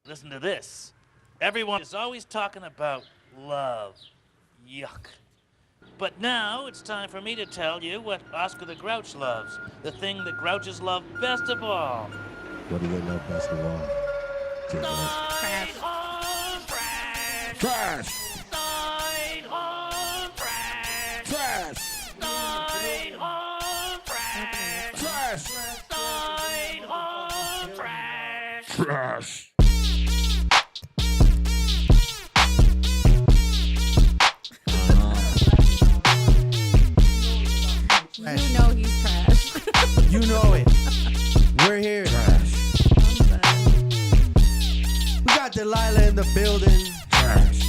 Listen to this. Everyone is always talking about love. Yuck. But now it's time for me to tell you what Oscar the Grouch loves. The thing that Grouches love best of all. What do they love best of all? Side home trash. Trash! Side home trash. Trash! Side home trash. Trash! Side home trash. Trash! You know he's trash. You know it. We're here. Trash! We got Dalila in the building. Trash!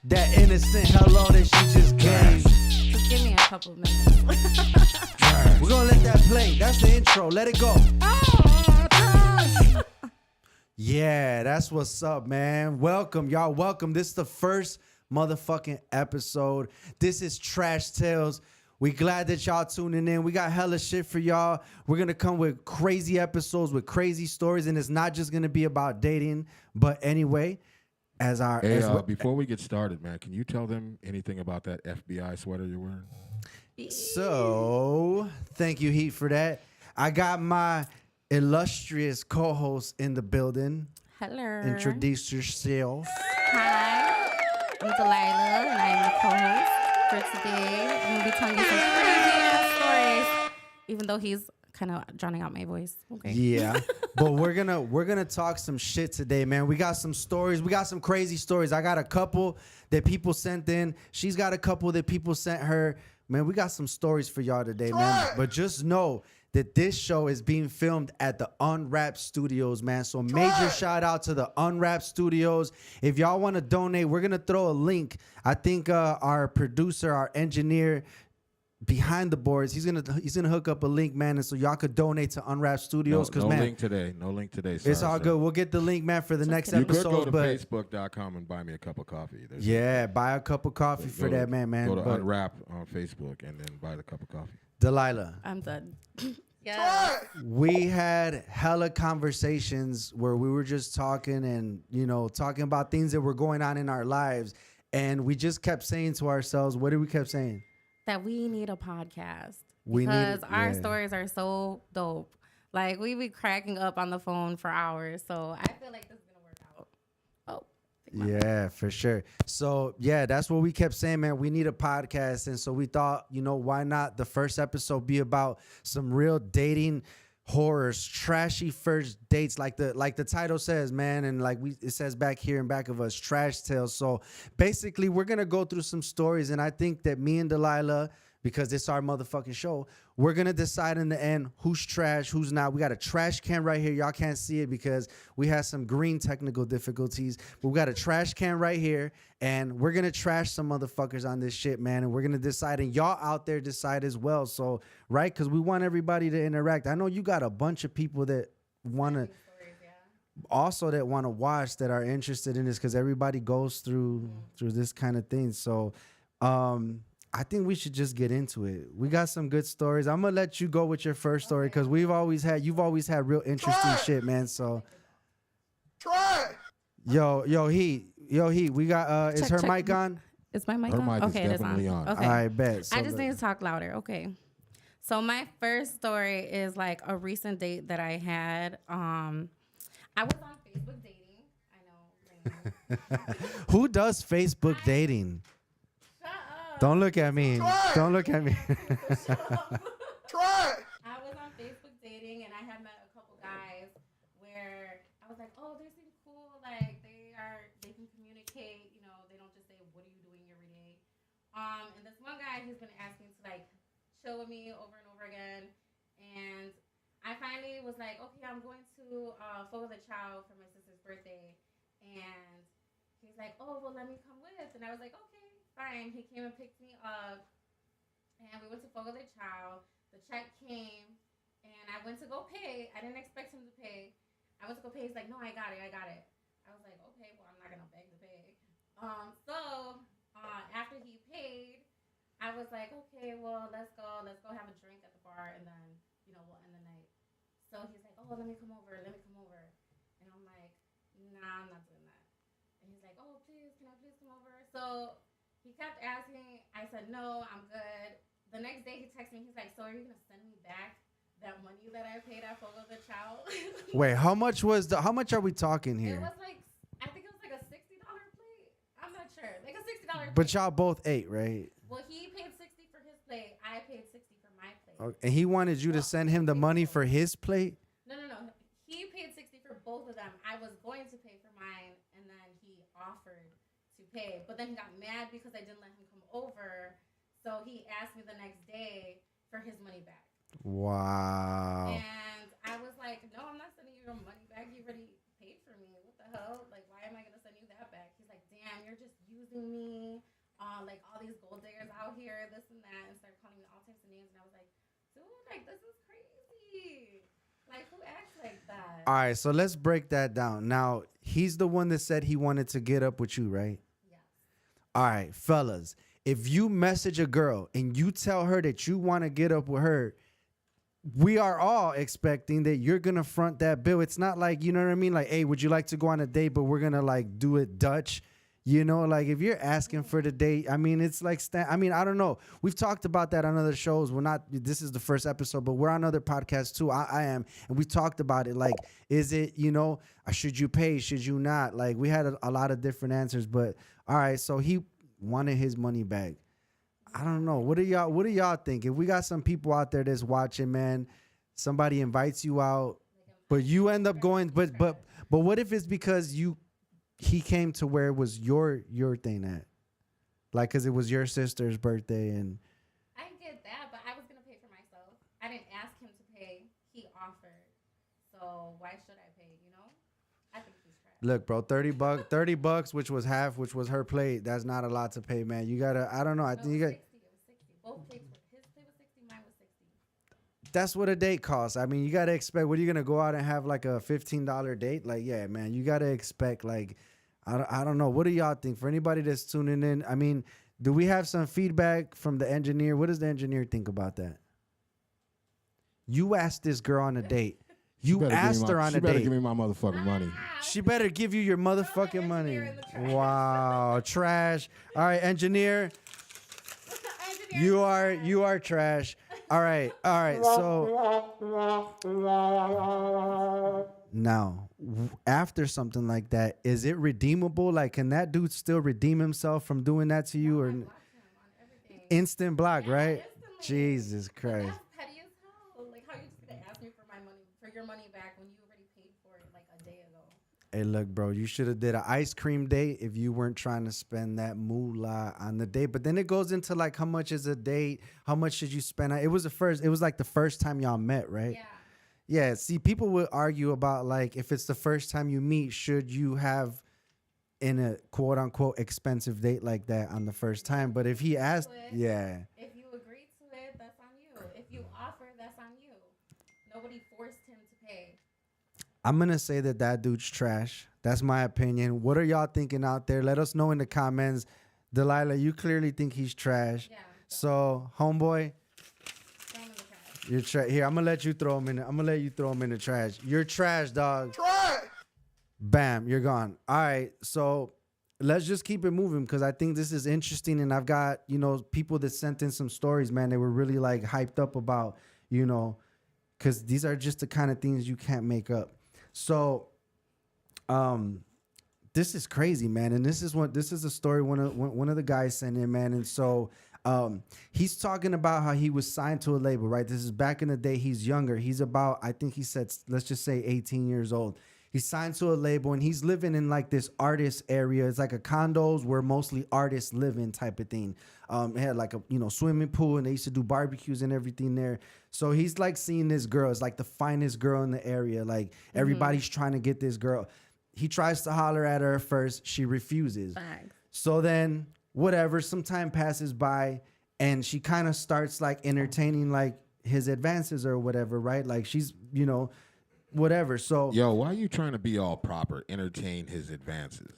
That innocent hello that she just gave. Just give me a couple minutes. Trash! We're gonna let that play. That's the intro. Let it go. Yeah, that's what's up, man. Welcome, y'all. Welcome. This is the first motherfucking episode. This is Trash Tales. We glad that y'all tuning in. We got hella shit for y'all. We're going to come with crazy episodes with crazy stories, and it's not just going to be about dating. But anyway, as our... Hey, as before we get started, man, can you tell them anything about that FBI sweater you're wearing? So, thank you, Heat, for that. I got my illustrious co-host in the building. Hello. Introduce yourself. Hi. I'm Dalila, and I'm the co-host for today. I'm going to be telling you some crazy-ass stories, even though he's kind of drowning out my voice. Okay. Yeah, but we're gonna talk some shit today, man. We got some stories. We got some crazy stories. I got a couple that people sent in. She's got a couple that people sent her. Man, we got some stories for y'all today, man. But just know that this show is being filmed at the Unwrapped Studios, man. So major shout out to the Unwrapped Studios. If y'all want to donate, we're gonna throw a link. I think our producer, our engineer behind the boards, he's gonna hook up a link, man, and so y'all could donate to Unwrapped Studios. No man, link today. No link today. it's Sorry, all sir. good. We'll get the link, man, for the next You could episode. go to But Facebook.com and buy me a cup of coffee. yeah, buy a cup of coffee for that man. Go to But Unwrap on Facebook and then buy the cup of coffee. Dalila, I'm done. Yeah. we had hella conversations where we were just talking and, talking about things that were going on in our lives. And we just kept saying to ourselves, what did we kept saying? That we need a podcast. We need because it, our yeah. stories are so dope. Like, we be cracking up on the phone for hours. So I feel like this is going to work out. Oh. Yeah, for sure. So, yeah, that's what we kept saying, man. We need a podcast. And so we thought, why not the first episode be about some real dating horrors, trashy first dates, like the title says, man. And like it says back here in back of us, Trash Tales. So basically, we're going to go through some stories. And I think that me and Dalila, because it's our motherfucking show, we're going to decide in the end who's trash, who's not. We got a trash can right here. Y'all can't see it because we had some green technical difficulties. But we got a trash can right here, and we're going to trash some motherfuckers on this shit, man. And we're going to decide, and y'all out there decide as well. So, right, because we want everybody to interact. I know you got a bunch of people that want to also that want to watch, that are interested in this, because everybody goes through this kind of thing. So, I think we should just get into it. We got some good stories. I'm gonna let you go with your first story because you've always had real interesting shit, man. So, yo, Heat, we got. Is her mic on? Is my mic Her on? mic is Okay, it is on. definitely on. Okay. All right, bet. So I just need to talk louder. Okay. So my first story is like a recent date that I had. I was on Facebook dating. I know. Who does Facebook dating? Shut up. Don't look at me. Don't look at me. I was on Facebook dating and I had met a couple guys where I was like, oh, they seem cool. Like they can communicate. They don't just say, what are you doing every day? And this one guy, he's been asking to like chill with me over and over again. And I finally was like, okay, I'm going to forward the child for my sister's birthday. And he's like, oh, well, let me come with. And I was like, okay, fine. He came and picked me up. And we went to Fogo de Chao. The check came. And I went to go pay. I didn't expect him to pay. I went to go pay. He's like, no, I got it. I was like, okay, well, I'm not going to beg to pay. After he paid, I was like, okay, well, let's go have a drink at the bar, and then, we'll end the night. So he's like, oh, let me come over. And I'm like, nah, I'm not doing that. And he's like, oh, please, can I please come over? So he kept asking. I said, no, I'm good. The next day he texted me. He's like, so are you going to send me back that money that I paid at Fogo de Chao? Wait, how much are we talking It here? was like, I think it was like a $60 plate. I'm not sure. Like a $60 plate. But y'all both ate, right? Well, he paid 60 for his plate. I paid 60 for my plate. Okay. And he wanted you to send him the money for his plate? No. He paid 60 for both of them. I was going to pay for mine, and then he offered to pay. But then he got mad because I didn't let him come over. So he asked me the next day for his money back. Wow. And I was like, no, I'm not sending you your money back. You already paid for me. What the hell? Like, why am I going to send you that back? He's like, damn, you're just using me. Like, all these gold diggers out here, this and that, and started calling me all types of names. And I was like, dude, like, this is crazy. Like, who acts like that? All right, so let's break that down. Now, he's the one that said he wanted to get up with you, right? Yes. All right, fellas, if you message a girl and you tell her that you want to get up with her, we are all expecting that you're going to front that bill. It's not like, you know what I mean? Like, hey, would you like to go on a date, but we're going to, like, do it Dutch? You know, like if you're asking for the date, I mean, it's like, I don't know. We've talked about that on other shows. This is the first episode, but we're on other podcasts too. I am. And we talked about it. Like, is it, should you pay? Should you not? Like we had a lot of different answers, but all right. So he wanted his money back. I don't know. What do y'all think? If we got some people out there that's watching, man, somebody invites you out, but you end up going, but what if it's because he came to where it was your thing at, like, cause it was your sister's birthday and. I get that, but I was gonna pay for myself. I didn't ask him to pay. He offered, so why should I pay? I think he's trash. Look, bro, $30, which was half, which was her plate. That's not a lot to pay, man. You gotta. I don't know. I think you got. 60. It was 60. Both plates were. His plate was 60. Mine was 60. That's what a date costs. I mean, you gotta expect. What are you gonna go out and have like a $15 date? Like, yeah, man, you gotta expect like. I don't know. What do y'all think? For anybody that's tuning in, I mean, do we have some feedback from the engineer? What does the engineer think about that? You asked this girl on a date. You asked her on a date. She better give me my motherfucking money. She better give you your motherfucking money. Wow, trash. All right, engineer. You are trash. All right. So now, after something like that, is it redeemable? Like, can that dude still redeem himself from doing that to you, or instant block? Right? Instantly. Jesus Christ. That's petty as hell. Like, how are you just gonna ask me for your money back when you already paid for it like a day ago? Hey, look, bro, you should have did an ice cream date if you weren't trying to spend that moolah on the date. But then it goes into like, how much is a date? How much should you spend? It was like the first time y'all met, right? Yeah. Yeah. See, people would argue about like, if it's the first time you meet, should you have in a quote unquote expensive date like that on the first time? But if he asked, yeah. If you agree to it, that's on you. If you offer, that's on you. Nobody forced him to pay. I'm going to say that dude's trash. That's my opinion. What are y'all thinking out there? Let us know in the comments. Dalila, you clearly think he's trash. Yeah. So, homeboy, Throw him in the trash. you're trash. Here, I'm going to let you throw him in. I'm going to let you throw him in the trash. You're trash, dog. Trash! Bam, you're gone. All right. So, let's just keep it moving because I think this is interesting. And I've got, people that sent in some stories, man. They were really like hyped up about, because these are just the kind of things you can't make up. So, this is crazy, man, and this is a story one of the guys sent in, man, and so he's talking about how he was signed to a label, right? This is back in the day. He's younger. He's about, I think he said, let's just say 18 years old. He's signed to a label, and he's living in like this artist area. It's like a condos where mostly artists live in type of thing. It had like a swimming pool, and they used to do barbecues and everything there. So he's like seeing this girl. It's like the finest girl in the area. Like everybody's trying to get this girl. He tries to holler at her first. She refuses. Facts. So then whatever, some time passes by, and she kind of starts like entertaining like his advances or whatever, right? Like she's, whatever. So Yo, why are you trying to be all proper? Entertain his advances.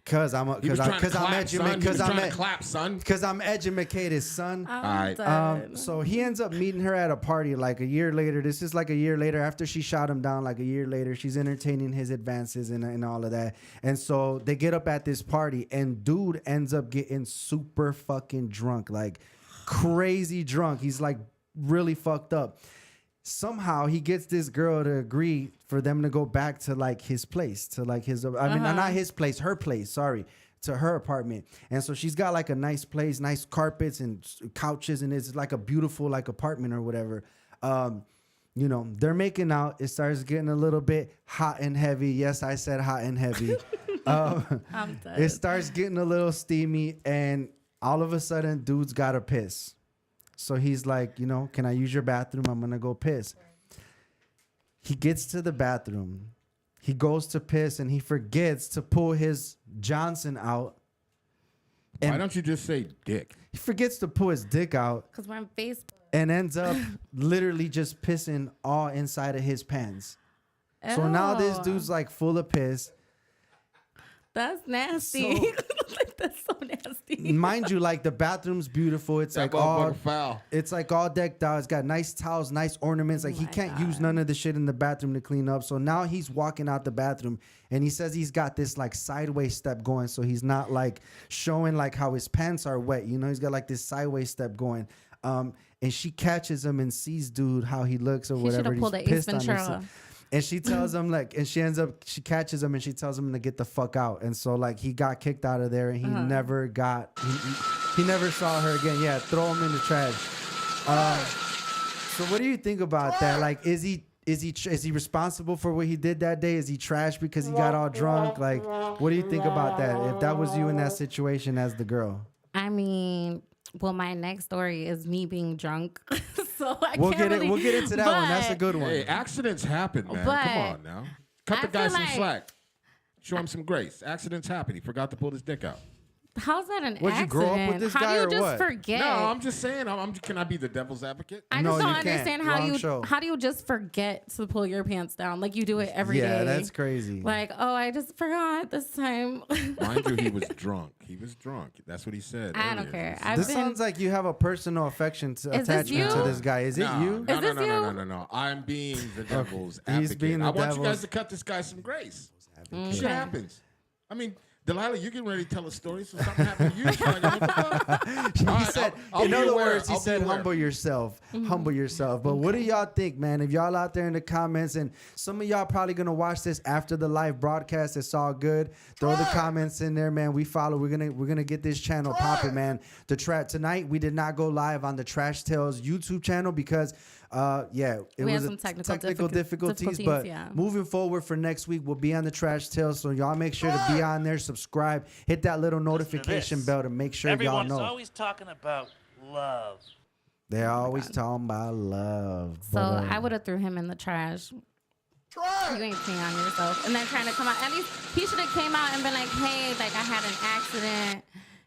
Cause I'm He was trying to clap, son. He was trying to educated, clap, son. cause I'm educated, son. I'm Alright. done. So he ends up meeting her at a party like a year later. This is like a year later after she shot him down. Like a year later, she's entertaining his advances and all of that. And so they get up at this party, and dude ends up getting super fucking drunk, like crazy drunk. He's like really fucked up. Somehow he gets this girl to agree for them to go back to like his place, to like his, I mean, not his place, her place, sorry, to her apartment. And so she's got like a nice place, nice carpets and couches, and it's like a beautiful like apartment or whatever. You know, they're making out. It starts getting a little bit hot and heavy. Yes, I said hot and heavy. I'm done. It starts getting a little steamy, and all of a sudden, dude's got to piss. So he's like, you know, can I use your bathroom? I'm going to go piss. He gets to the bathroom. He goes to piss, and he forgets to pull his Johnson out. Why And don't you just say dick? he forgets to pull his dick out Because we're on Facebook. and ends up literally just pissing all inside of his pants. So now this Ew. dude's like full of piss. That's nasty. So- Like, that's so nasty. Mind you, like the bathroom's beautiful. It's That like all motherfucker foul. it's like all decked out. It's got nice towels, nice ornaments. Like he my can't use God. none of the shit in the bathroom to clean up. So now he's walking out the bathroom, and he says he's got this like sideways step going, so he's not like showing like how his pants are wet. You know, he's got like this sideways step going. And she catches him and sees dude how he looks or He whatever. should have He's pulled a Ace pissed on Ventura. himself. And she tells him like, and she catches him and she tells him to get the fuck out. And so like he got kicked out of there, and he never got, he never saw her again. Yeah, throw him in the trash. So what do you think about that? Like, is he responsible for what he did that day? Is he trash because he got all drunk? Like, what do you think about that? If that was you in that situation as the girl, I mean, well, my next story is me being drunk. So I we'll can't get really, it. We'll get into that one. That's a but- good one. Hey, accidents happen, man. But Come on now. Cut the I guy feel some like- slack. Show him some grace. Accidents happen. He forgot to pull his dick out. How's that an Would you accident? grow up with this How guy do you or just what? forget? No, I'm just saying. Can I be the devil's advocate? I No, just don't you can't. understand how Wrong you show. how do you just forget to pull your pants down like you do it every day? Yeah, that's crazy. Like, oh, I just forgot this time. Mind you, he was drunk. He was drunk. That's what he said. I don't earlier. care. He I've This been- sounds like you have a personal affection to Is this attachment to you? this guy. Is it No, you? No, Is no, this no, you? no, no, no, no. I'm being the devil's He's advocate. being the I want you devil's- guys to cut this guy some grace. Okay. Shit happens. I mean, Dalila, you getting ready to tell a story, so something happened to you. So like, what the fuck? He All right, said, I'll in be other aware. words, he I'll be said, aware. humble yourself. Mm-hmm. Humble yourself. But what do y'all think, man? If y'all out there in the comments, and some of y'all probably going to watch this after the live broadcast, it's all good. Throw the comments in there, man. We follow. We're gonna get this channel popping, man. Tonight, we did not go live on the Trash Tales YouTube channel because it We was had some technical difficulties. But yeah. moving forward for next week, we'll be on the Trash Tales. So y'all make sure to be on there, subscribe, hit that little notification this. bell to make sure y'all Everyone's know. always talking about love. They're always talking about love. So I would have threw him in the trash. You ain't peeing on yourself. And then trying to come out. At least he should have came out and been like, hey, like I had an accident.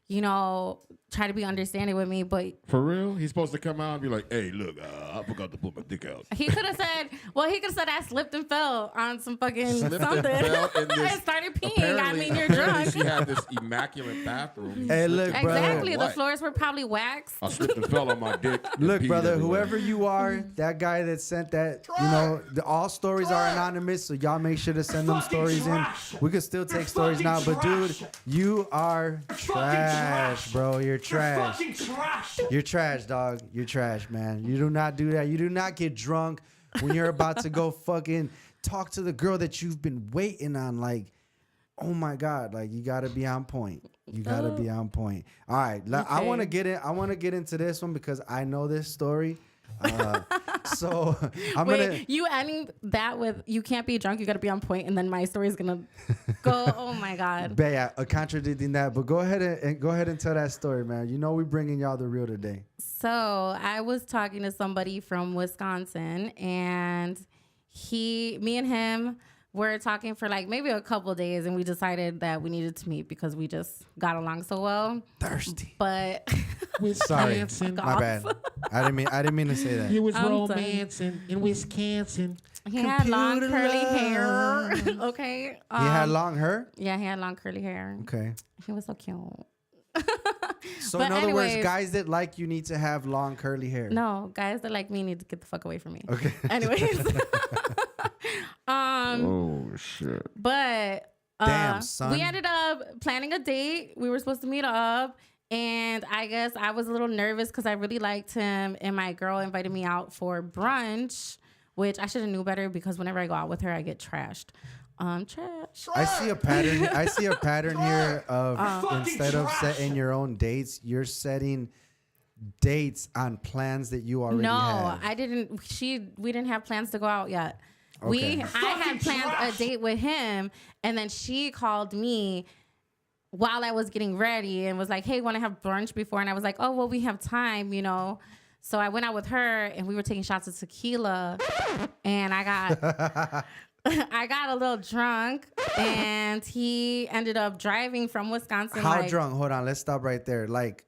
You know, try to be understanding with me. But For real? He's supposed to come out and be like, hey, look, I forgot to pull my dick out. he could have said, I slipped and fell on some fucking Slipped and something. fell in this- and started peeing. I mean, you're apparently drunk. she had this immaculate bathroom. Hey, look, brother. Exactly. The What? floors were probably waxed. I slipped and fell on my dick. and Look, peed brother, everywhere. whoever you are, that guy that sent that, all stories are anonymous, so y'all make sure to send them stories in. We can still take stories now, but dude, you are trash, bro. You're trash. You're trash, dog. You're trash, man. You do not do that. You do not get drunk when you're about to go fucking talk to the girl that you've been waiting on. Like, oh my God, like you gotta be on point. You gotta be on point. All right, I want to get in. I want to get into this one because I know this story. So I'm gonna. Wait, you ending that with you can't be drunk, you gotta be on point, and then my story's gonna go, oh my God. Yeah, contradicting that, but go ahead and tell that story, man. You know we bringing y'all the real today. So I was talking to somebody from Wisconsin, and me and him were talking for like maybe a couple days, and we decided that we needed to meet because we just got along so well. Thirsty. But Sorry, Fuck my off. bad. I didn't mean to say that. It was I'm done. romancing in Wisconsin. He had long curly hair. Okay. He had long hair? Yeah, he had long curly hair. Okay. He was so cute. So But in other words, anyways- guys that like you need to have long curly hair. No, guys that like me need to get the fuck away from me. Okay. Anyways. Oh shit. But Damn, son. we ended up planning a date. We were supposed to meet up. And I guess I was a little nervous because I really liked him. And my girl invited me out for brunch, which I should have knew better because whenever I go out with her, I get trashed. Trash. I see a pattern. I see a pattern here of instead of setting your own dates, you're setting dates on plans that you already No, have. I didn't. We didn't have plans to go out yet. Okay. I had planned a date with him, and then she called me while I was getting ready and was like, "Hey, want to have brunch before?" And I was like, "Oh, well, we have time, you know." So I went out with her, and we were taking shots of tequila, and I got. I got a little drunk, and he ended up driving from Wisconsin. How drunk? Hold on, let's stop right there. Like,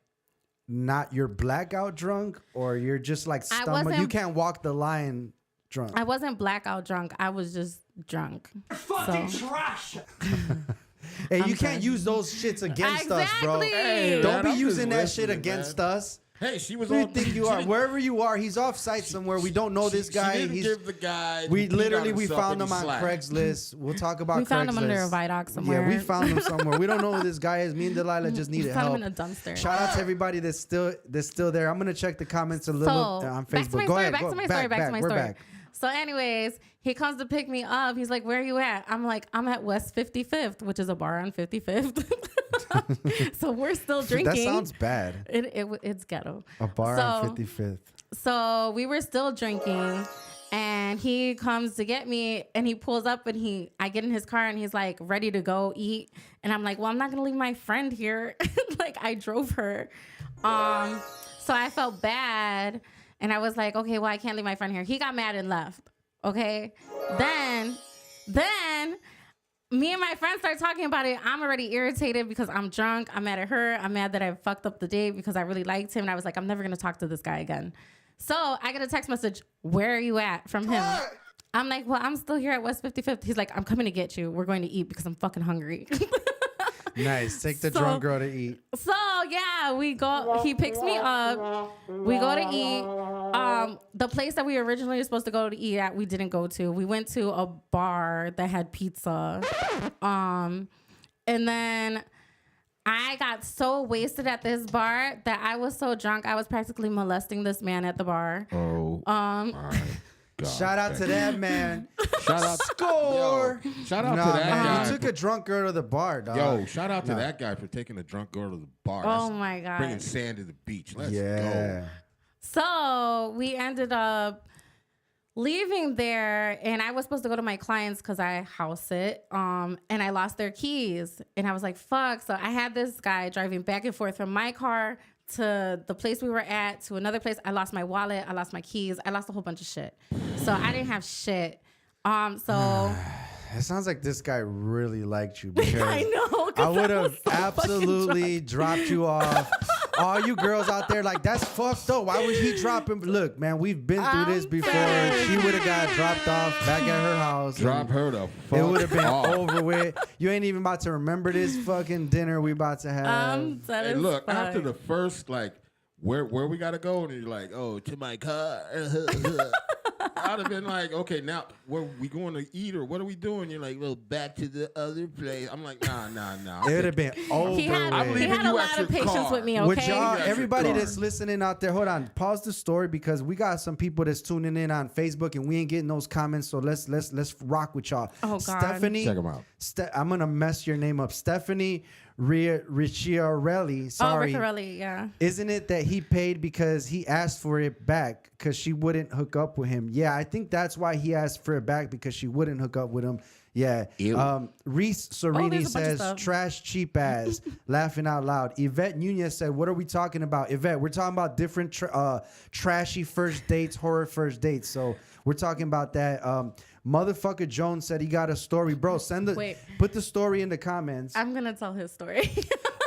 not you're blackout drunk, or you're just like stumbled. You can't walk the line drunk. I wasn't blackout drunk. I was just drunk. Fucking trash. Hey, you can't use those shits against us, bro. Exactly. Hey, Don't man, be I'm using just that shit listening, against man. us. Hey, she was Who do you on. think you are? Wherever you are, he's off site somewhere. We don't know this guy. She didn't He's give the guy. we he peed on literally we himself found and him he on slacked. Craigslist. We'll talk about We found him under a Craigslist. viaduct somewhere. Yeah, we found him somewhere. We don't know who this guy is. Me and Delilah just We needed found help. him in a dumpster. Shout out to everybody that's still there. I'm gonna check the comments a little on Facebook. Go ahead. Back to my We're story. back. So, anyways, he comes to pick me up. He's like, "Where are you at?" I'm like, "I'm at West 55th, which is a bar on 55th." So we're still drinking. That sounds bad. It's ghetto. A bar on 55th. So we were still drinking, and he comes to get me, and he pulls up, and I get in his car, and he's like ready to go eat, and I'm like, well, I'm not gonna leave my friend here. Like, I drove her, so I felt bad, and I was like, okay, well, I can't leave my friend here. He got mad and left. Okay, then me and my friends start talking about it. I'm already irritated because I'm drunk. I'm mad at her. I'm mad that I fucked up the date because I really liked him. And I was like, I'm never going to talk to this guy again. So I get a text message, "Where are you at?" from him. I'm like, well, I'm still here at West 55th. He's like, "I'm coming to get you. We're going to eat because I'm fucking hungry." Nice. Take the drunk girl to eat. So yeah, we go. He picks me up. We go to eat. The place that we originally were supposed to go to eat at, we didn't go to. We went to a bar that had pizza. And then I got so wasted at this bar that I was so drunk I was practically molesting this man at the bar. Oh. My God. Shout out to that man. Shout out. Score. Yo, shout out Nah, to that man, guy. you took a drunk girl to the bar, dog. Yo, shout out to that guy for taking a drunk girl to the bar. Oh That's my God. Bringing sand to the beach. Let's Yeah. go. So we ended up leaving there, and I was supposed to go to my clients because I house sit, and I lost their keys, and I was like, fuck. So I had this guy driving back and forth from my car to the place we were at to another place. I lost my wallet, I lost my keys, I lost a whole bunch of shit. So I didn't have shit. So It sounds like this guy really liked you because I know. 'cause I would have was so fucking absolutely drunk. dropped you off. All you girls out there, like, that's fucked up. Why would he drop him? Look, man, we've been through this before. dead. She would have got dropped off back at her house. Drop her the fuck It would have been off. over with. You ain't even about to remember this fucking dinner we about to have. That Hey, is look, fine. after the first, like, where we gotta go, and you're like, oh, to my car. I'd have been like, okay, now where we going to eat or what are we doing? You're like, well, back to the other place. I'm like, nah. It would have been over he had, I'm with. he leaving had a you at lot of your patience car. with me, Would okay? y'all, Your everybody car. that's listening out there, hold on, pause the story because we got some people that's tuning in on Facebook and we ain't getting those comments. So let's rock with y'all. Oh, God. Stephanie, Check 'em out. I'm gonna mess your name up. Stephanie Ricciarelli. Sorry. Oh, Ricciarelli, yeah. Isn't it that he paid because he asked for it back because she wouldn't hook up with him? Yeah, I think that's why he asked for it back because she wouldn't hook up with him. Yeah. Ew. Reese Serini there's a bunch of says, stuff. trash cheap ass, laughing out loud. Yvette Nunez said, what are we talking about? Yvette, we're talking about different trashy first dates, horror first dates. So we're talking about that. Motherfucker Jones said he got a story, bro. Put the story in the comments. I'm gonna tell his story.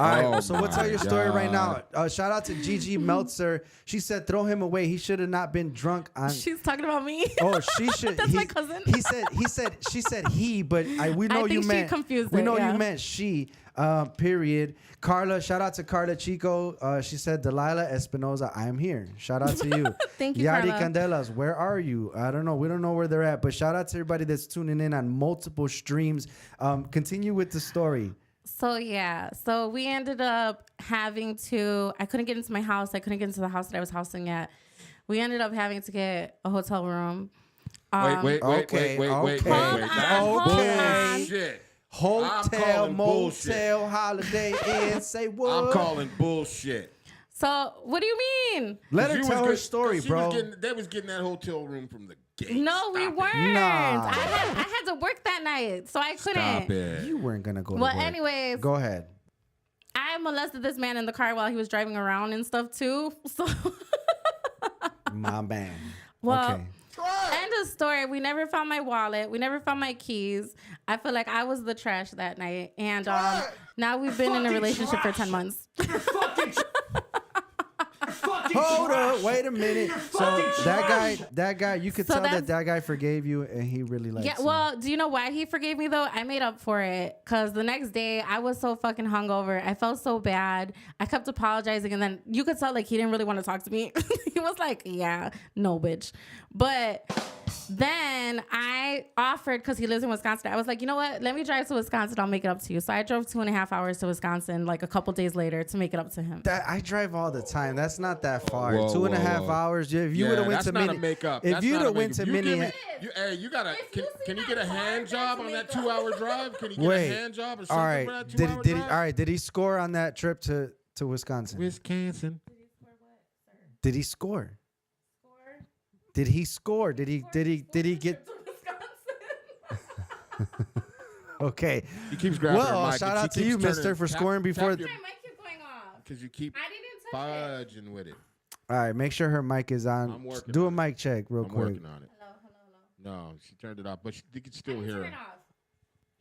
All right, Oh so we'll tell my your story right now. God. Shout out to Gigi Meltzer. She said, "Throw him away. He should have not been drunk on." She's talking about me. Oh, she should. That's my cousin. She said he, but we know I think you she meant. confused we it, know yeah. you meant she. Period. Carla, shout out to Carla Chico. She said, Dalila Espinoza, I am here. Shout out to you. Thank you, Yadi Carla. Candelas, where are you? I don't know. We don't know where they're at, but shout out to everybody that's tuning in on multiple streams. Continue with the story. So we ended up having to. I couldn't get into my house. I couldn't get into the house that I was housing at. We ended up having to get a hotel room. Wait. Okay. That's bullshit. Hotel, motel, bullshit. holiday inn. Say what? I'm calling bullshit. So what do you mean? Let her She was tell her get- story, she bro. They was getting that hotel room from the gate. No, we Stop it. weren't. Nah. I had to work that night, so I couldn't. Stop it. You weren't gonna go. Well, to work. anyways, Go ahead. I molested this man in the car while he was driving around and stuff too. So, My man. well, Okay. end of story. We never found my wallet. We never found my keys. I feel like I was the trash that night, and now we've been in a relationship for 10 months. Hold up, wait a minute. So that guy, you could So tell that that's- that guy forgave you, and he really likes Yeah, you. well, do you know why he forgave me though? I made up for it because the next day I was so fucking hungover. I felt so bad. I kept apologizing, and then you could tell like he didn't really want to talk to me. He was like, "Yeah, no, bitch." But then I offered because he lives in Wisconsin. I was like, you know what? Let me drive to Wisconsin. I'll make it up to you. So I drove 2.5 hours to Wisconsin, like a couple days later, to make it up to him. That I drive all the time. That's not that far. Whoa, 2.5 whoa. hours. If you Yeah, would have went that's to not mini, a makeup. if That's you'd not a have went makeup. to You mini, give hey, you gotta. If you Can see you get a that hand car, job that's on that makeup. 2-hour drive? Can you get wait. a hand job or All something right. for that Did 2-hour he? drive? All right. Did he score on that trip to Wisconsin? Wisconsin. Did he score? Did he score? Did he get? Okay. He keeps grabbing her Well, mic shout and she out to keeps you, turning- mister, for tap- scoring before. tap My your- mic kept going off. Because you keep I didn't touch it. fudging with it. All right. Make sure her mic is on. I'm working Do a on it. mic check real I'm quick. working on it. Hello. No, she turned it off, but you can I still can hear turn her. it off.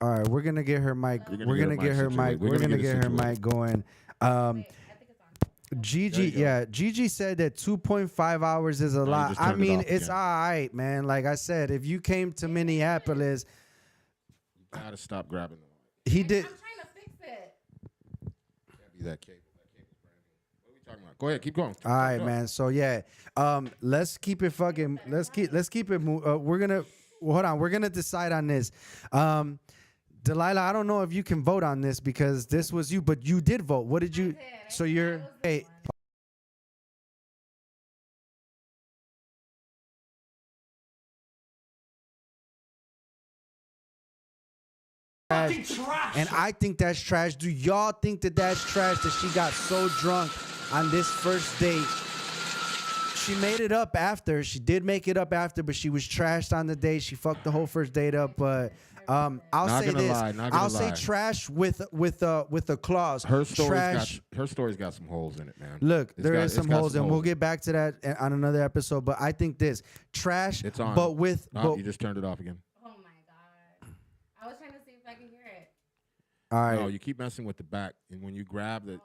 All right, we're gonna get her mic. We're gonna get her mic. We're gonna get her mic going. Wait, I think it's on. Gigi, There you go. yeah, Gigi said that 2.5 hours is a you lot. just I turned it mean, off it's again. all right, man. Like I said, if you came to Minneapolis, You gotta stop grabbing the mic. he did. I'm trying to fix it. Can't be that cable. That cable's brand new. What are we talking about? Go ahead, keep going. All right, man. So yeah, let's keep it fucking. Let's keep it. We're gonna hold on. We're gonna decide on this. Dalila, I don't know if you can vote on this because this was you, but you did vote. What did you? did. I So think you're. I was the Hey. one. And I think that's trash. Do y'all think that that's trash that she got so drunk on this first date? She made it up after. She did make it up after, but she was trashed on the date. She fucked the whole first date up. But I'll Not say gonna this. lie, not gonna I'll say lie. trash with a clause. Her trash. story's got some holes in it, man. Look, It's there got- is it's some got holes, and we'll get back to that on another episode. But I think this trash, It's on. but with Oh, but, you just turned it off again. Oh my god. I was trying to see if I could hear it. all right. No, you keep messing with the back, and when you grab the,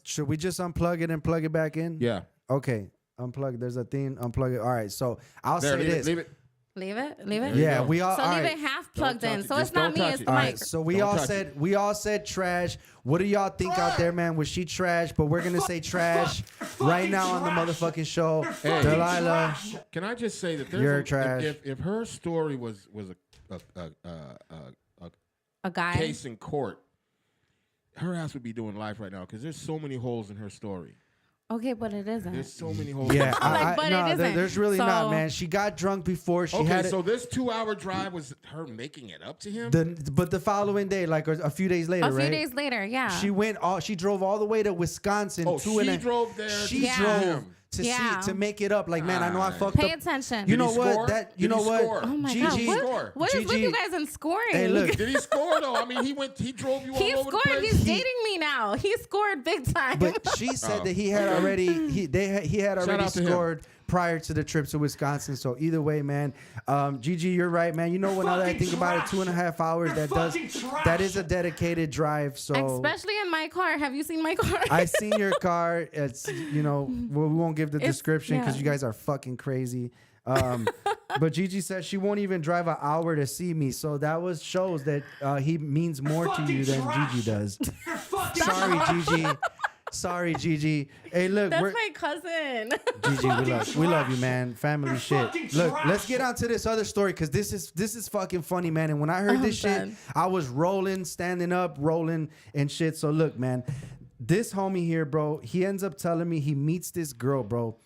Should we just unplug it and plug it back in? yeah. Okay. Unplug. There's a thing. Unplug it. All right. So I'll There, say leave this. it, leave it. Leave it? Leave it? There you Yeah, go. we all. So all leave right. it half Don't plugged touch in. it. So Just it's not don't me, touch it's it. the All mic. right, so we Don't all touch said we all said trash. What do y'all think out there, man? Was she trash? But we're gonna say trash right now on the motherfucking show. Hey. Delilah, Can I just say that there's You're a, trash. If her story was a A guy. case in court, her ass would be doing life right now because there's so many holes in her story. Okay, but it isn't. There's so many holes. in yeah, her I'm story. like, but it isn't. there's really not, So- man. She got drunk before. She Okay, had it. so this 2-hour drive was her making it up to him. But the following day, like a few days later, A few right? days later, yeah. She drove all the way to Wisconsin. Oh, two and she a- drove there She to Yeah. drove him. to Yeah. see to make it up. Like, man, I know I Alright. fucked Pay up. attention. You Did know he what? score? You Did know he what? score? Oh my Gigi, God, what? score? What is with Gigi- you guys and scoring? Hey, look. Did he score though? I mean, he drove you all He over the scored. place. He's dating me now. He scored big time. But she said that he had already he had already out to him. scored prior to the trip to Wisconsin. So either way, man, Gigi, you're right, man. You know what? Now that I think about it, 2.5 hours. That is a dedicated drive. So especially in my car. Have you seen my car? I seen your car. It's we won't give the description because yeah. you guys are fucking crazy. But Gigi says she won't even drive an hour to see me. So that shows that he means more to you than Gigi does. Sorry, Gigi. Sorry, Gigi. Hey, look, That's my cousin. Gigi, we love you, man. Family shit. Look, let's get on to this other story because this is fucking funny, man. And when I heard this shit, I was rolling, standing up, rolling and shit. So look, man, this homie here, bro, he ends up telling me he meets this girl, bro.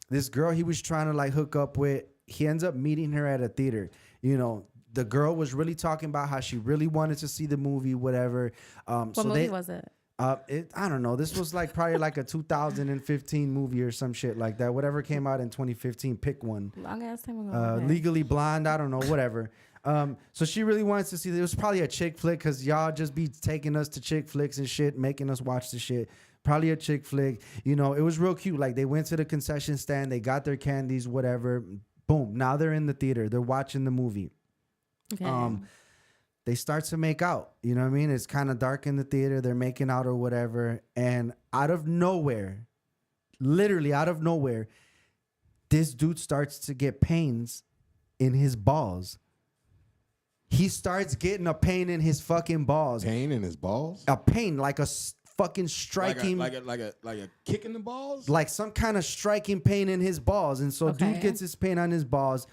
This girl he was trying to like hook up with. He ends up meeting her at a theater. You know, the girl was really talking about how she really wanted to see the movie, whatever. What movie was it? I don't know. This was like probably like a 2015 movie or some shit like that. Whatever came out in 2015, pick one. Long ass time ago. Okay. Legally Blonde. I don't know. Whatever. So she really wants to see. It was probably a chick flick because y'all just be taking us to chick flicks and shit, making us watch the shit. Probably a chick flick. You know, it was real cute. Like they went to the concession stand, they got their candies, whatever. Boom. Now they're in the theater. They're watching the movie. Okay. They start to make out. You know what I mean? It's kind of dark in the theater. They're making out or whatever. And out of nowhere, literally out of nowhere, this dude starts to get pains in his balls. He starts getting a pain in his fucking balls. Pain in his balls? A pain, like a fucking striking. Like a kick in the balls? Like some kind of striking pain in his balls. And so dude gets his pain on his balls.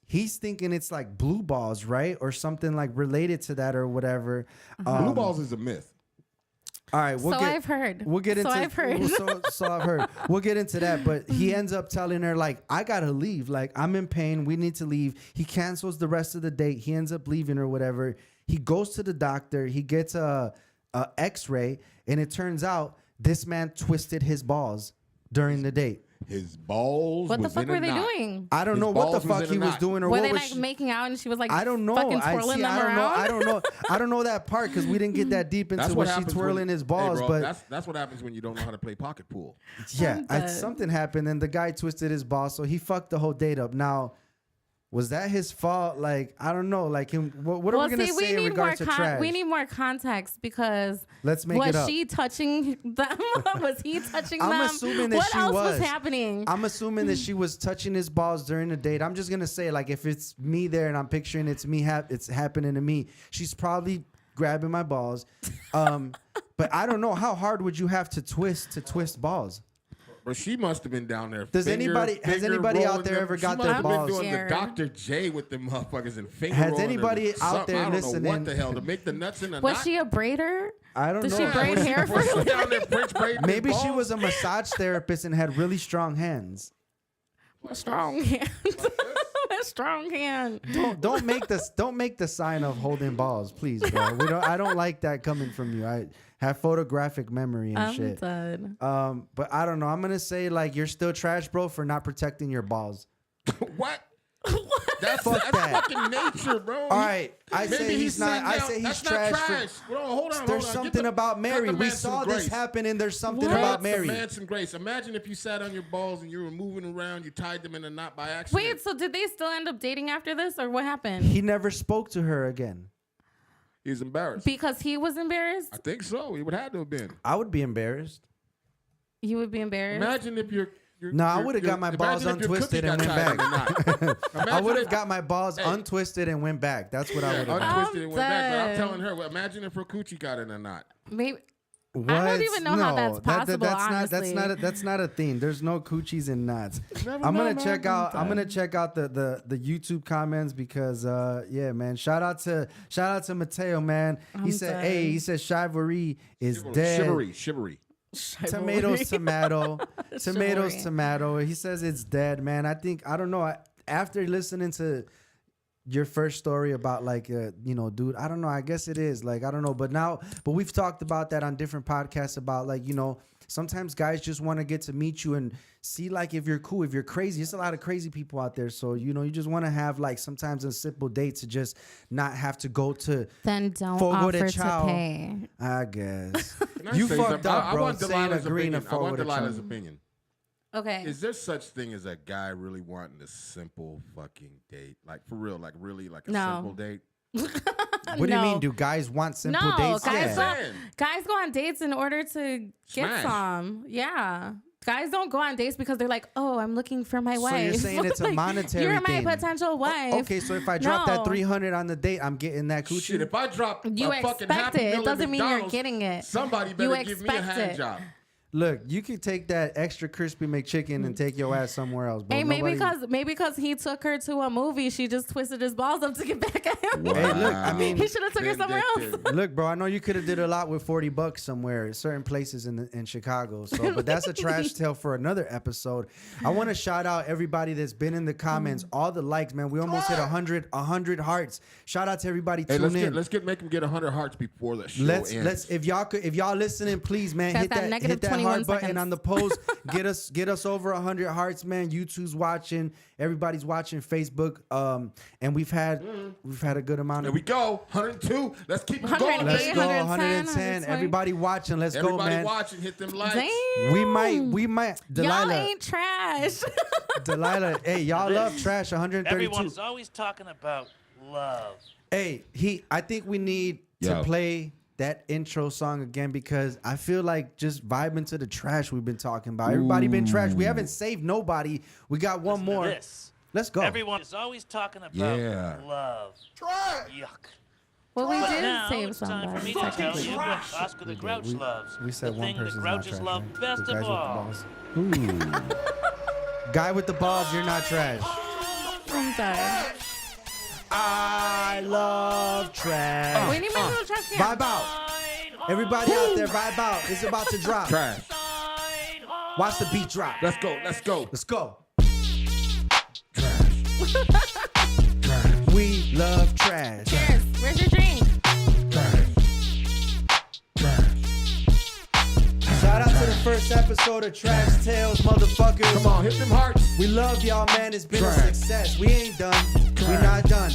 He's thinking it's like blue balls, right? Or something like related to that or whatever. Blue balls is a myth. All right, I've heard. We'll get into. So I've heard. So I've heard. We'll get into that, but he ends up telling her like, "I gotta leave. Like I'm in pain. We need to leave." He cancels the rest of the date. He ends up leaving or whatever. He goes to the doctor. He gets a X-ray, and it turns out this man twisted his balls during the date. His balls. What the was fuck in a were they knot. doing? I don't His know what the balls was fuck in a he was knot. doing or Were what they was like she- making out and she was like, I don't know. fucking twirling them around? I don't know. I don't know that part because we didn't get that deep into when she twirling his balls. Hey, bro, but that's what happens when you don't know how to play pocket pool. yeah, dead. something happened and the guy twisted his balls, so he fucked the whole date up. Now, was that his fault? Like, I don't know. Like, him, what are we gonna say in regards to trash? We need more context because Let's make it up. Was she touching them? Was he touching them? I'm assuming that what she else was was happening? I'm assuming that she was touching his balls during the date. I'm just gonna say, like, if it's me there and I'm picturing it's me, it's happening to me. She's probably grabbing my balls. But I don't know, how hard would you have to twist balls? But she must have been down there. Has anybody out there ever got their balls? She must have been doing the Scared. Dr. J with them motherfuckers and finger Has rolling anybody or out there something. I don't listening- know what the hell to make the nuts in the Was knot? she a braider? I don't Did know. she braid hair for Was she you? down there French braiding Maybe his she balls? was a massage therapist and had really strong hands. A strong hand. A strong hand. Don't make the sign of holding balls, please, bro. I don't like that coming from you. I have photographic memory and I'm shit. done. But I don't know. I'm gonna say like you're still trash, bro, for not protecting your balls. What? That's Fuck that. fucking nature, bro. All right, I say Maybe he's not. sitting I down. say he's That's trash. not trash. Hold on. There's Get something the- about cut Mary. the We man saw some this grace. happen, and there's something What? about The Mary. man some grace. Imagine if you sat on your balls and you were moving around, you tied them in a knot by accident. Wait, so did they still end up dating after this, or what happened? He never spoke to her again. He's embarrassed. Because he was embarrassed? I think so. He would have to have been. I would be embarrassed. You would be embarrassed? Imagine if you're. No, I would have got my balls untwisted and went back. I would have got my balls untwisted and went back. That's what I would have done. Untwisted and went back. But I'm done. telling her, well, imagine if her coochie got in a knot. Maybe. What? I don't even know how that's possible, honestly. That's not a thing. There's no coochies and nuts. Never I'm know, gonna man. check out. I'm gonna check out the YouTube comments because yeah, man. Shout out to Mateo, man. He said, done. hey, he said chivalry is dead. Chivalry. Tomatoes, tomato. Tomatoes, Chivalry. tomato. He says it's dead, man. I don't know. After listening to your first story about like dude, I don't know, I guess it is like, I don't know, but we've talked about that on different podcasts about like, sometimes guys just want to get to meet you and see like if you're cool, if you're crazy. There's a lot of crazy people out there, so you just want to have like sometimes a simple date to just not have to go to Then don't Fogo de offer Chao. to pay. I guess Can I you say fucked something? up, I bro. want Saying Delilah's agreeing to opinion. I want Fogo de Chao. Delilah's opinion. Okay. Is there such thing as a guy really wanting a simple fucking date? Like for real, like really like a No. simple date? What do you mean? Do guys want simple No, dates? guys Yeah. don't. Guys go on dates in order to get Smash. some. Yeah. Guys don't go on dates because they're like, oh, I'm looking for my wife. So you're saying it's a Like, monetary You're thing. my potential wife. Okay, so if I drop No. that 300 on the date, I'm getting that coochie. Shit, if I drop You a fucking expect Happy it. Meal It at doesn't mean you're McDonald's, getting it. somebody You better give me a expect hand it. job. Look, you could take that extra crispy McChicken and take your ass somewhere else, bro. Hey, maybe Nobody- because he took her to a movie, she just twisted his balls up to get back at him. Wow. Hey, look, I mean, He should have took her somewhere else. Vindictive. Look, bro, I know you could have did a lot with $40 somewhere, certain places in Chicago. So, but that's a trash tale for another episode. I want to shout out everybody that's been in the comments, all the likes, man. We almost hit 100 hearts. Shout out to everybody Hey, tuning in. let's make him get 100 hearts before the show Let's ends. if y'all listening, please, man, That's hit that that negative hit that 21 heart button seconds. on the post. Get us over 100 hearts, man. YouTube's watching, everybody's watching Facebook, and we've had a good amount There of. we go, 102. Let's keep it 108. going. Let's baby. go 110, 110. Everybody watching, let's go, Everybody man. watching, hit them likes. Damn. We might, Y'all Delilah, ain't trash. Delilah. Hey, y'all love trash. 132. Everyone's always talking about love. Hey, I think we need to Yo. play that intro song again because I feel like just vibing to the trash we've been talking about. Everybody been trash. We haven't saved nobody. We got one Listen to more. this. Let's go. Everyone is always talking about Yeah. love. Trash. Yuck. well, we But did now save it's time for somebody. me to tell technically. you what Oscar the Grouch loves. We said the one thing that person's not Grouches trash. love right? best The guys of with the all. balls. Guy with the balls, you're not trash. I'm sorry. I love trash. We need my little trash can. Vibe out. Everybody out there, vibe out. It's about to drop. Trash. Watch the beat drop. Let's go. Let's go. Let's go. Trash. Trash. We love trash. Cheers. Where's your drink? Trash. Trash. Shout out to the first episode of Trash Tales, motherfuckers. Come on, hit them hearts. We love y'all, man. It's been a Trash. success. We ain't done. We're not done.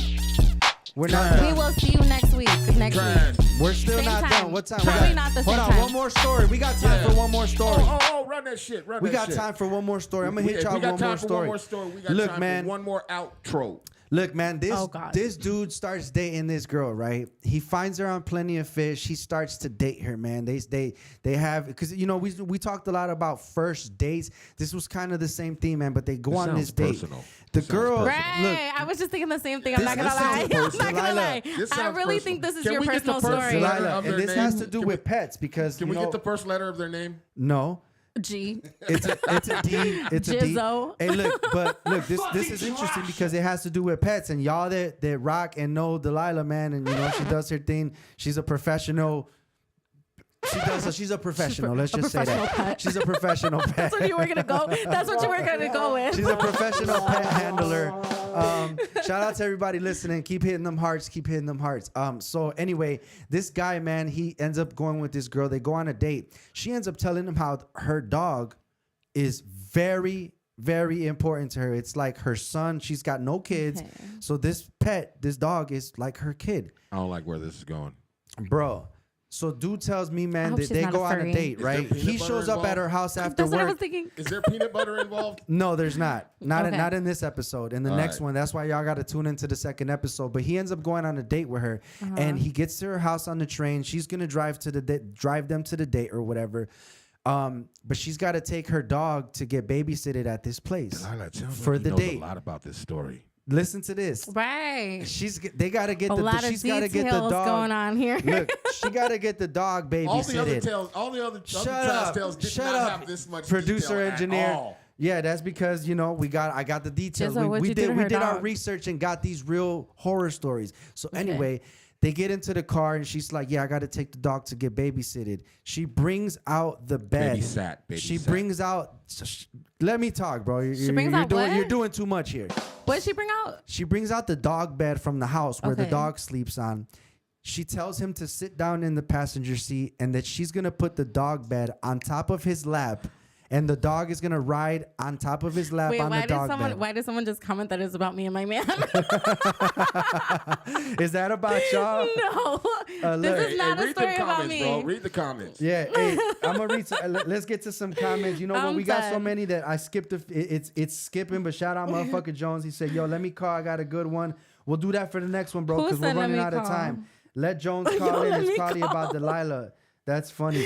We're not Trash. We done. will see you next week. Next Trash. week. We're still Same not time. done. What time? Probably we got? not the Hold same on, time. one more story. We got time Yeah. for one more story. Oh, run that shit. Run We that got shit. time for one more story. I'm gonna hit If y'all we got one time more for story. one more story. We got Look, time man. for one more outro. Look, man, Oh, God. this dude starts dating this girl, right? He finds her on Plenty of Fish. He starts to date her, man. They have because we talked a lot about first dates. This was kind of the same theme, man. But they go on this sounds date. personal. The This sounds girl, personal. Right. look, I was just thinking the same thing. I'm not gonna this lie. sounds I'm not personal. gonna lie. This I sounds really personal. think this is Can your we get the personal first story. letter Delilah, of and their this name? has to do Can with pets because Can we get the first letter of their name? no. G. It's a D. It's a D. Jizzo. Hey, look, this is interesting because it has to do with pets and y'all that rock and know Delilah, man, and she does her thing. She's a professional. She's a professional. Let's just say professional that. pet. She's a professional pet. That's what you were gonna go. That's what you were gonna go with. She's a professional pet handler. Shout out to everybody listening. Keep hitting them hearts. Keep hitting them hearts. So anyway, this guy, man, he ends up going with this girl. They go on a date. She ends up telling him how her dog is very, very important to her. It's like her son. She's got no kids. Okay. So this dog is like her kid. I don't like where this is going. Bro. So dude tells me, I man, hope that she's they not go a on a furry. date, Is there right? peanut He butter shows up at involved? her house after That's what I was work. thinking. Is there peanut butter involved? No, there's not. Not Okay. not in this episode. In the All next right. one. That's why y'all got to tune into the second episode. But he ends up going on a date with her, and he gets to her house on the train. She's gonna drive them to the date or whatever. But she's got to take her dog to get babysitted at this place Delilah, it sounds for like the you know date. a lot about this story. Listen to this. Right. They got to get A lot of she's got to details get the dog going on here. Look, she got to get the dog babysitted. All the other Shut trash up. tales did Shut not up. have this much Producer, detail engineer. At all. Yeah, that's because I got the details. Jizzo, what'd you do to We her did our dog? research and got these real horror stories. So anyway, They get into the car and she's like, yeah, I got to take the dog to get babysitted. She brings out the bed. She brings out, let me talk, bro. You're doing too much here. What did she bring out? She brings out the dog bed from the house where the dog sleeps on. She tells him to sit down in the passenger seat and that she's going to put the dog bed on top of his lap. And the dog is gonna ride on top of his lap on the dog bed. Why did someone just comment that it's about me and my man? Is that about y'all? No, this is not a story about me. Bro. Read the comments. Yeah, hey, I'm gonna read. Let's get to some comments. You know what? We got so many that I skipped. It's skipping. But shout out, motherfucker Jones. He said, "Yo, let me call. I got a good one. We'll do that for the next one, bro, because we're running out of time. Let Jones call in. It's probably about Dalila." That's funny.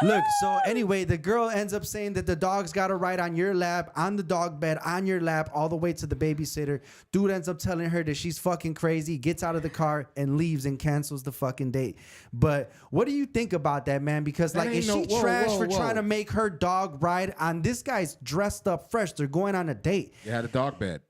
Look, so anyway, the girl ends up saying that the dog's got to ride on your lap, on the dog bed, on your lap, all the way to the babysitter. Dude ends up telling her that she's fucking crazy, gets out of the car and leaves and cancels the fucking date. But what do you think about that, man? Because like, is she trash for trying to make her dog ride on this guy's dressed up fresh? They're going on a date. You had a dog bed.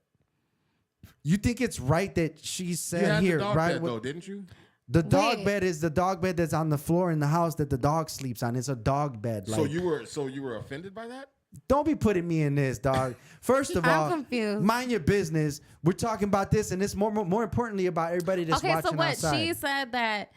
You think it's right that she said you had the dog right? bed, though, didn't you? The dog bed is the dog bed that's on the floor in the house that the dog sleeps on. It's a dog bed. So you were offended by that? Don't be putting me in this, dog. First of all, I'm confused. Mind your business. We're talking about this, and it's more importantly about everybody that's watching outside. Okay, so what? She said that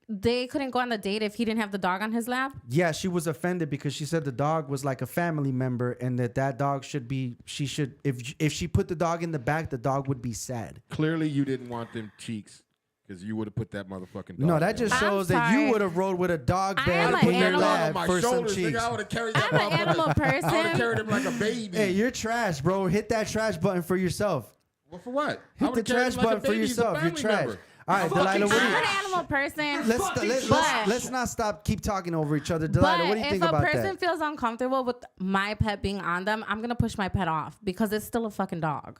they couldn't go on the date if he didn't have the dog on his lap? Yeah, she was offended because she said the dog was like a family member, and that dog should be. She should if she put the dog in the back, the dog would be sad. Clearly, you didn't want them cheeks. Because you would have put that motherfucking dog. No, that just shows that you would have rode with a dog bed in your lap for some cheeks. I would have carried that. I'm an animal person. I would have carried him like a baby. Hey, you're trash, bro. Hit that trash button for yourself. Well, for what? Hit the trash button for yourself. You're trash. All right, Dalila, I'm an animal person. Let's not stop. Keep talking over each other. Dalila, what do you think about that? If a person feels uncomfortable with my pet being on them, I'm gonna push my pet off because it's still a fucking dog.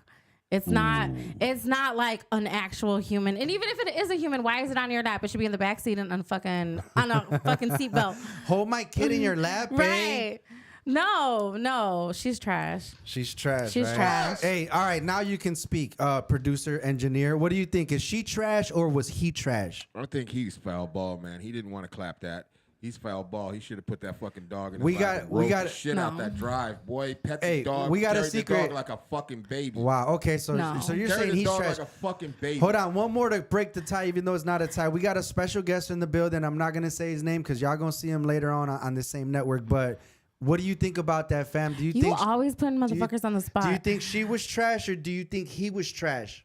It's not. It's not like an actual human. And even if it is a human, why is it on your lap? It should be in the back seat and on a fucking seatbelt. Hold my kid in your lap, babe. Right? No, she's trash. She's trash. She's right? trash. Hey, all right, now you can speak, producer, engineer. What do you think? Is she trash or was he trash? I think he's foul ball, man. He didn't want to clap that. He's foul ball. He should have put that fucking dog in his lap and rode the shit out that drive, boy. Pet the dog. We got a secret. The dog like a fucking baby. Wow. Okay, so you're saying he's trash. Like a fucking baby. Hold on, one more to break the tie, even though it's not a tie. We got a special guest in the building. I'm not gonna say his name because y'all gonna see him later on the same network. But what do you think about that, fam? Do you think always putting motherfuckers on the spot? Do you think she was trash or do you think he was trash?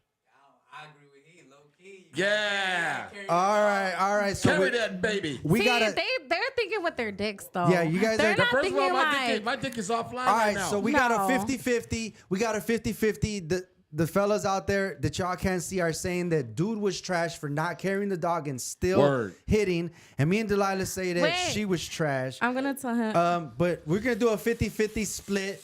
Yeah. All right. So carry that baby. They're thinking with their dicks though. Yeah, you guys they're are. not First thinking of all, like. my dick is offline All right right, now. so we got a 50-50. We got a 50-50. The fellas out there that y'all can't see are saying that dude was trash for not carrying the dog and still hitting. And me and Dalila say that she was trash. I'm gonna tell him. But we're gonna do a 50-50 split.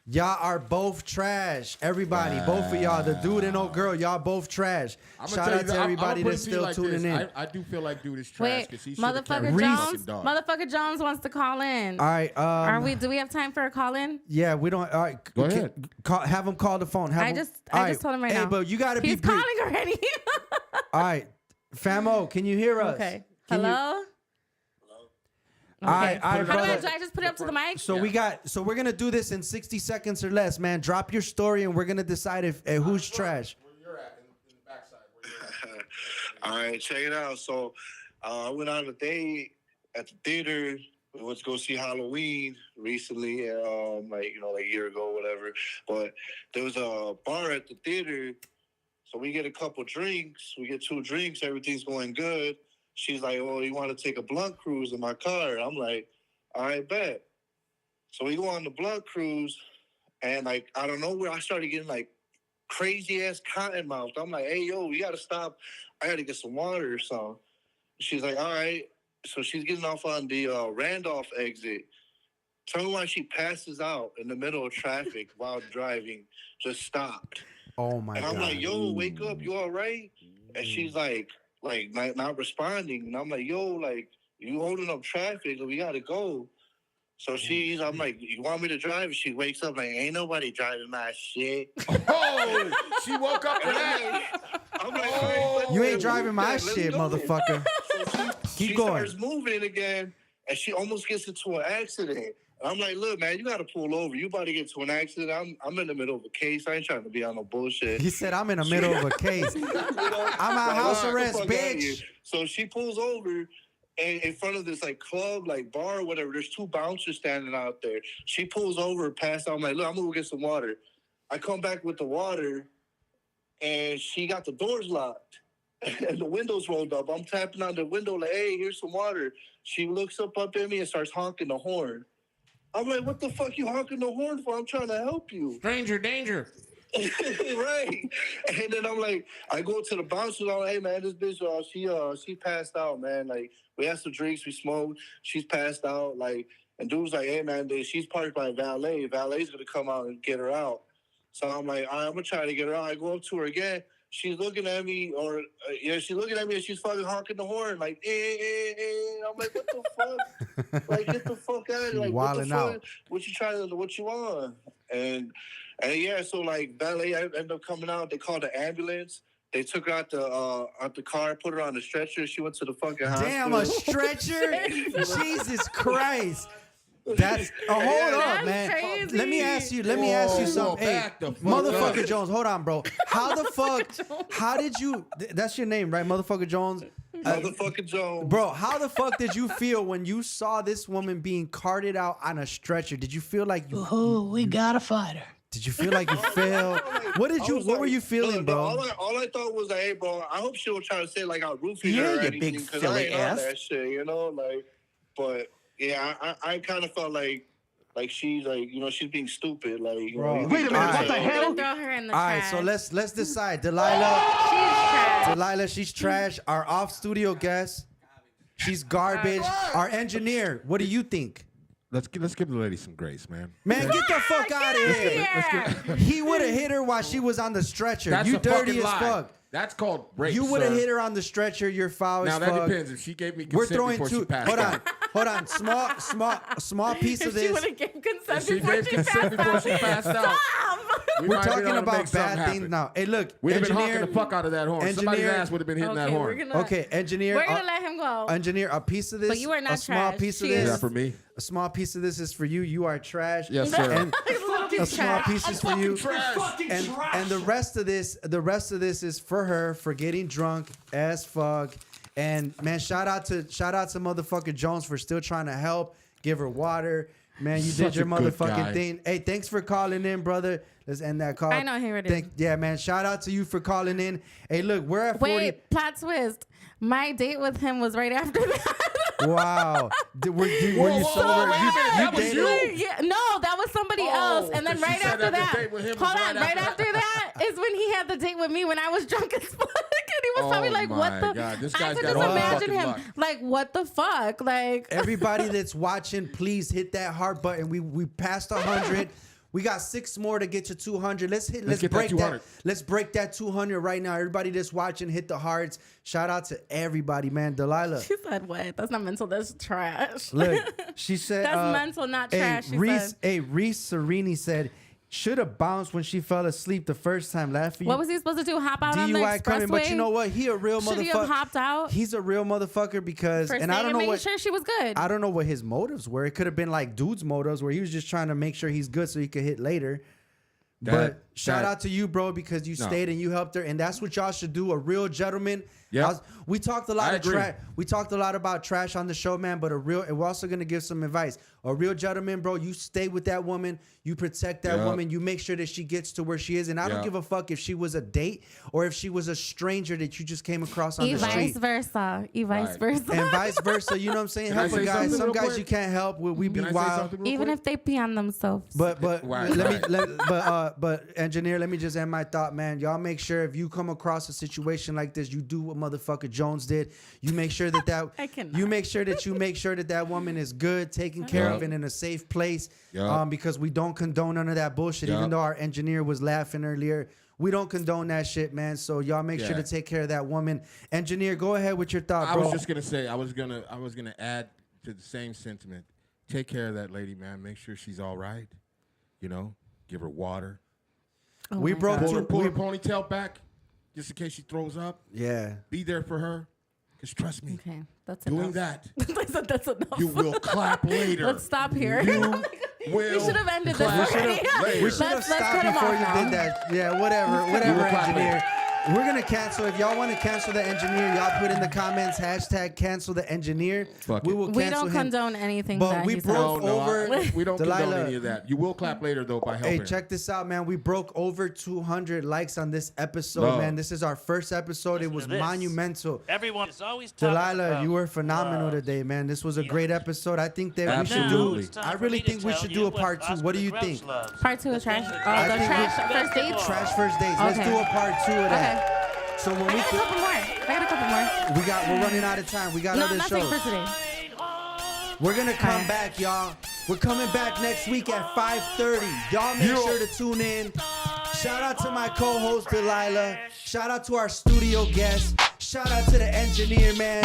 Y'all are both trash. Everybody, both of y'all, the dude and old girl, y'all both trash. Shout out to everybody that's still tuning in. I do feel like dude is trash because he should have Motherfucker carried Jones. dog. Motherfucker Jones wants to call in. All right. Do we have time for a call in? Yeah, we don't. All right, go ahead. Have him call the phone. I just told him right now. Hey, but you gotta be. He's calling already. All right, Famo, can you hear us? Okay. Hello. All right, How do I just put it up to the mic? So we're gonna do this in 60 seconds or less, man. Drop your story and we're gonna decide if who's trash. Where you're at in the backside. Where you're at. All right, check it out. So I went on a date at the theater. We went to go see Halloween recently, like a year ago, whatever. But there was a bar at the theater, so we get a couple drinks. We get 2 drinks. Everything's going good. She's like, "Oh, you want to take a blunt cruise in my car?" I'm like, "All right, bet." So we go on the blunt cruise, and like I don't know where I started getting like crazy ass cotton mouth. I'm like, "Hey, yo, you gotta stop. I gotta get some water or something." She's like, "All right." So she's getting off on the Randolph exit. Tell me why she passes out in the middle of traffic while driving. Just stopped. Oh my God. And I'm like, "Yo, wake up. You all right?" And she's like not responding. And I'm like, "Yo, like, you holding up traffic. We got to go." So I'm like, "You want me to drive?" And she wakes up like, "Ain't nobody driving my shit." Oh, she woke up for that. I'm like, "All right, You ain't and driving my let's shit, go. motherfucker. So Keep she going. starts moving again, and she almost gets into an accident. And I'm like, look, man, you got to pull over. You about to get to an accident. I'm in the middle of a case. I ain't trying to be on no bullshit. He said, I'm in the middle of a case. You know? I'm at Like, house get the arrest, fuck outta bitch. here. So she pulls over, and in front of this like club, like bar or whatever, there's 2 bouncers standing out there. She pulls over, passed out. I'm like, look, I'm gonna go get some water. I come back with the water, and she got the doors locked. And the windows rolled up. I'm tapping on the window like, hey, here's some water. She looks up at me and starts honking the horn. I'm like, what the fuck you honking the horn for? I'm trying to help you. Stranger danger. Right. And then I'm like, I go to the bouncer. I'm like, hey man, this bitch, she passed out, man. Like, we had some drinks, we smoked. She's passed out. Like, and dude's like, hey man, she's parked by a valet. Valet's gonna come out and get her out. So I'm like, all right, I'm gonna try to get her out. I go up to her again. She's looking at me, she's looking at me and she's fucking honking the horn, like, I'm like, what the fuck? Like, get the fuck out of here. Like, what the fuck? Out. What you trying to, what you want? And yeah, so like, valet ended up coming out. They called the ambulance. They took her out the car, put her on the stretcher. She went to the fucking hospital. Damn, a stretcher? Jesus Christ. That's hold up, man. crazy. Let me ask you something. Hey, back the fuck motherfucker up. Jones, hold on, bro. How the fuck? How did you? That's your name, right, motherfucker Jones? Motherfucking Jones. Bro, how the fuck did you feel when you saw this woman being carted out on a stretcher? Did you feel like you? Oh, we gotta fight her. Did you feel like you fell? What did you? What were you feeling, bro? All I thought was like, hey, bro, I hope she will try to say like I'll roofie Yeah, her or you anything, big 'cause silly I ain't on ass. that shit, you know, like. But yeah, I kind of felt like she's like, you know, she's being stupid, like. You Bro. know, Wait a minute, what the I'm hell? gonna throw her in the All right, trash. so let's decide. Delilah, she's trash. Our off studio guest, she's garbage. Our engineer, what do you think? Let's give the lady some grace, man. Man, get the fuck out of here. Yeah. He would have hit her while she was on the stretcher. That's You a dirty fucking as lie. fuck. That's called rape. You would have sir. hit her on the stretcher. You're foul Now as that fuck. depends. If she gave me We're consent throwing before she two. passed Hold out. on, hold on. Small piece of If she this. would have given consent If she before gave she consent passed before out. she passed out, we We're might be talking able to make about something bad things happen. now. Hey, look, We'd have been honking engineer. the fuck out of that horn. Somebody's Engineer- ass would have been hitting that Okay, horn. we're gonna. Okay, engineer. We're gonna let him go. Engineer, a piece of this. But you are not a small trash. piece of She this. is. Is that for me? A small piece of this is for you. You are trash. Yes, sir. And a small piece is for you. Fucking And the rest of this is for her for getting drunk as fuck. And man, shout out to motherfucker Jones for still trying to help. Give her water. Man, you Such did your a good motherfucking guy. thing. Hey, thanks for calling in, brother. Let's end that call. I know he already. Yeah, man. Shout out to you for calling in. Hey, look, we're at 40. Wait, plot twist. My date with him was right after that. Wow. Were you whoa, sober? whoa, wait a minute, that was dated- you? Yeah, no, that was somebody else. And then 'cause she right said after that the that, date with him was hold on, right right after after that is when he had the date with me when I was drunk as fuck. And he was probably Oh like, what my the? God, this I guy's could got just all the imagine fucking him luck. like, what the fuck? Like, Everybody that's watching, please hit that heart button. We passed 100. We got 6 more to get to 200. Let's get that break that. 200. Let's break that 200 right now. Everybody that's watching, hit the hearts. Shout out to everybody, man. Delilah. she said, what? That's not mental. That's trash. Look, she said That's mental, not trash, she said. Reese Serini said should have bounced when she fell asleep the first time. Laughing. What was he supposed to do? Hop out on the DUI expressway? coming, but you know what? He a real Should motherfucker. he have hopped out? He's a real motherfucker because, For and I don't know making what. sure she was good. I don't know what his motives were. It could have been like dude's motives where he was just trying to make sure he's good so he could hit later. But shout out to you, bro, because you stayed and you helped her, and that's what y'all should do. A real gentleman. Yeah. We talked a lot I of agree. trash. We talked a lot about trash on the show, man. But we're also gonna give some advice. A real gentleman, bro. You stay with that woman. You protect that Yeah. woman. You make sure that she gets to where she is. And I don't Yeah. give a fuck if she was a date or if she was a stranger that you just came across on the vice street. versa. Vice Right. versa. And vice versa. You know what I'm saying? Can I Help a say guy. something Some real guys quick? you can't help. We be Can I say wild. something real Even quick? if they pee on themselves. But Right, but engineer, let me just end my thought, man. Y'all make sure if you come across a situation like this, you do what motherfucker Jones did. You make sure that I cannot. you make sure that woman is good, taken care of, and in a safe place. Yeah. Because we don't condone none of that bullshit. Yeah. Even though our engineer was laughing earlier, we don't condone that shit, man. So y'all make sure Yeah. to take care of that woman. Engineer, go ahead with your thought, I bro. was just gonna say, I was gonna add to the same sentiment. Take care of that lady, man. Make sure she's all right. You know, give her water. we broke Pull her two. ponytail back. just in case she throws up. Yeah. Be there for her. Because trust me, Okay, that's doing enough. that, That's enough. you will clap later. Let's stop here. You will We should have ended this clap already. later. We should have Let's stopped cut him before off you now. did that. Yeah, whatever, will clap engineer. We're gonna cancel. If y'all want to cancel the engineer, y'all put in the comments #cancel the engineer. Fuck We it. will We cancel don't him. condone anything But that we he broke said. over. we don't condone Dalila. any of that. You will clap later, though, by helping. Hey, check this out, man. We broke over 200 likes on this episode, No. man. This is our first episode. It Listen was to this. monumental. Everyone is always talking Delilah, about you were phenomenal love. today, man. This was a great episode. I think that Absolutely. we should do. I really think we should do a part 2. What do you think? Part 2 of trash. Oh, I the think trash we- first dates. Trash first dates. Let's Okay. do a part 2 of that. Okay. So when I got a couple more. we're running out of time. We got No, other nothing shows. for today. We're gonna come Alright. back, y'all. We're coming back next week at 5:30. Y'all make sure to tune in. Shout out to my co-host Dalila. Shout out to our studio guests. Shout out to the engineer, man.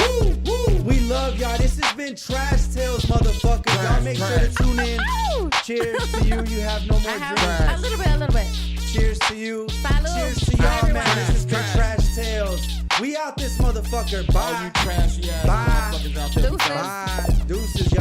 We love y'all. This has been Trash Tales, motherfuckers. Y'all make sure to tune in. Woo! Cheers to you. You have no I more have drinks. a little bit. Cheers to you. Salud. Cheers to Bye, y'all, everyone. man. This has been Trash Tales. We out this motherfucker. All Bye. you trashy ass Bye. motherfuckers out there. Deuces. Bye. Deuces.